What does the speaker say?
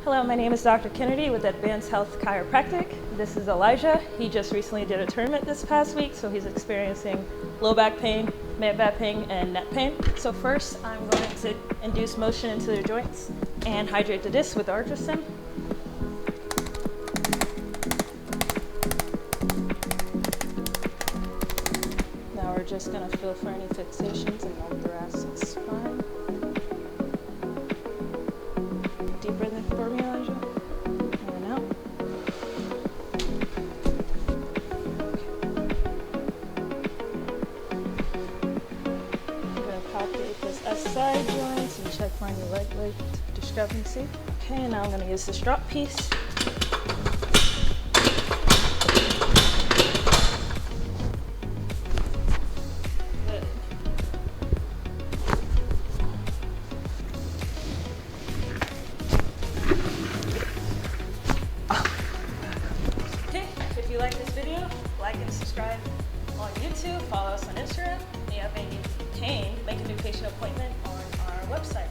Hello, my name is Dr. Kennedy with Advanced Health Chiropractic. This is Elijah. He just recently did a tournament this past week, so he's experiencing low back pain, mid back pain, and neck pain. So first, I'm going to induce motion into the joints and hydrate the disc with arthrostim. Now we're just going to feel for any fixations in the thoracic spine. Deep breath in for me, Elijah. In and out. I'm going to palpate this SI joint and check for any leg length discrepancy. Okay, now I'm going to use this drop piece. If you like this video, like and subscribe on YouTube, follow us on Instagram. If you have any pain, make a new patient appointment on our website.